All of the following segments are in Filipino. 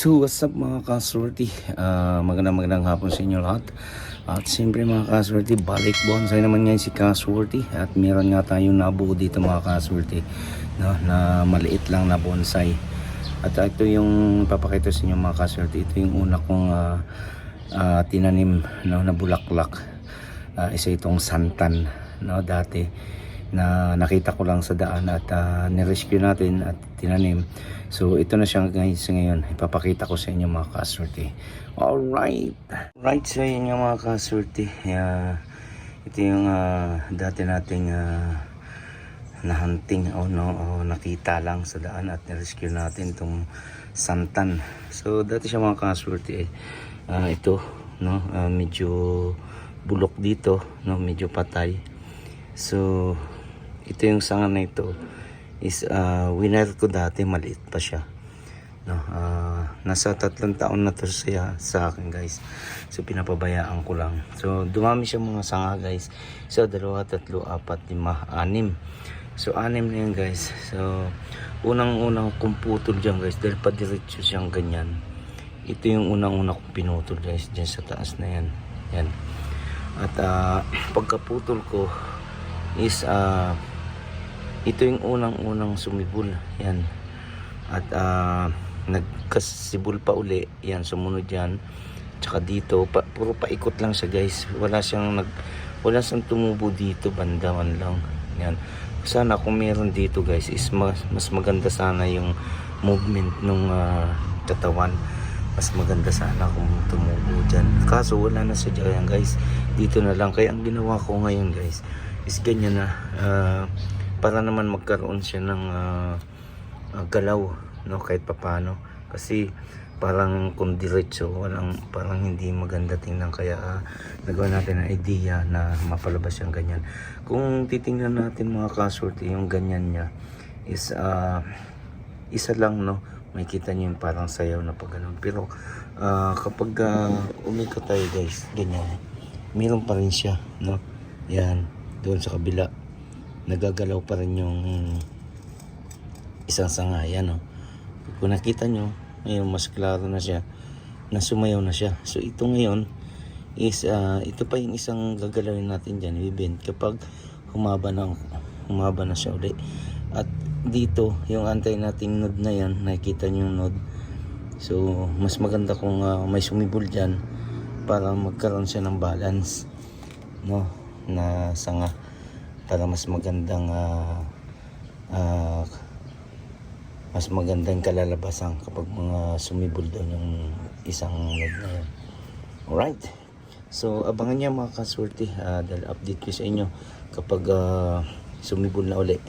So what's up mga kaswerte, magandang hapon sa inyo lahat. At siyempre mga kaswerte, balik bonsai naman ngayon si kaswerte. At meron nga tayong nabuo dito mga kaswerte, no, na maliit lang na bonsai. At ito yung papakita sa inyo mga kaswerte. Ito yung una kong tinanim, no, na bulaklak. Isa itong santan, no, dati na nakita ko lang sa daan at nirescue natin at tinanim. So ito na siya guys ngayon. Ipapakita ko sa inyo mga kaswerte. Alright. Right, so yun nga mga kaswerte. Ito yung dati nating nahunting o nakita lang sa daan at nirescue natin itong santan. So dati siya mga kaswerte ito, no, medyo bulok dito, no, medyo patay. So ito yung sanga na ito is winner ko dati, maliit pa siya, no. Nasa 3 taon na to siya sa akin guys. So pinapabayaan ko lang. So dumami siya mga sanga guys. So 2, 3, 4, 5, 6. So 6 na yan guys. So unang kong putol dyan guys, dahil padiretso siyang ganyan. Ito yung unang kong pinutol guys, dyan sa taas na yan. Yan. At pagkaputol ko is ito yung unang sumibol yan. At nagkasibol pa uli yan, sumunod yan. Tsaka dito puro paikot lang siya guys. Wala siyang tumubo dito banda man lang yan. Sana kung meron dito guys is mas maganda sana yung movement nung katawan. Mas maganda sana kung tumubo dyan. Kaso wala na siya dyan guys. Dito na lang. Kaya ang ginawa ko ngayon guys is ganyan na, para naman magkaroon siya ng galaw, no, kahit papano. Kasi parang kung diretso, parang hindi maganda tingnan. Kaya nagawa natin ang idea na mapalabas yung ganyan. Kung titingnan natin mga kaswerte, yung ganyan niya is isa lang, no. Makikita nyo yung parang sayaw na pag ganun. Pero kapag umikot tayo guys, ganyan, meron pa rin siya, no. Yan, doon sa kabila nagagalaw pa rin yung isang sanga. Yan, no. Kung nakita nyo ngayon, mas klaro na siya na sumayaw na siya. So ito ngayon is ito pa yung isang gagalawin natin dyan, i-bend kapag humaba na siya ulit. At dito yung antay nating node na yan, nakikita nyo yung node. So mas maganda kung may sumibol dyan para magkaroon siya ng balance, no, na sanga, para mas magandang kalalabasan kapag mga sumibol doon yung isang node na yan. Alright, so abangan niya mga kaswerte, dahil update ko sa inyo kapag sumibol na uli.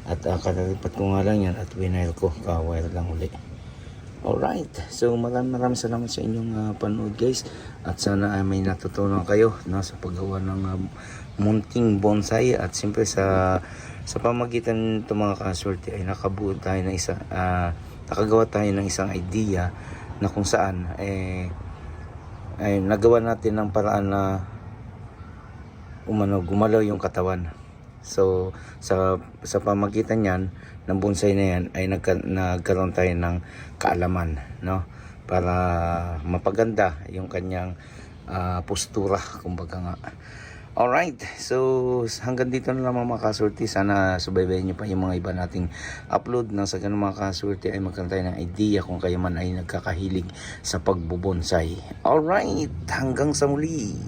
At kalalipat ko nga lang yan at winire ko, ka-wire lang uli. Alright, so maraming salamat sa inyong panood guys. At sana may natutunan kayo, no, sa paggawa ng munting bonsai. At siyempre sa pamagitan nito mga kaswerte ay nakagawa tayo ng isang idea na kung saan ay nagawa natin ng paraan na gumalaw yung katawan. So sa pamagitan niyan ng bonsai na yan ay nagkaroon tayo ng kaalaman, no, para mapaganda yung kanyang postura, kumbaga nga. Alright, so hanggang dito na lang mga kaswerte. Sana subaybayan nyo pa yung mga iba nating upload na sa ganun mga kaswerte ay magkaroon tayo ng idea kung kayo man ay nagkakahilig sa pagbubonsai. Alright, hanggang sa muli.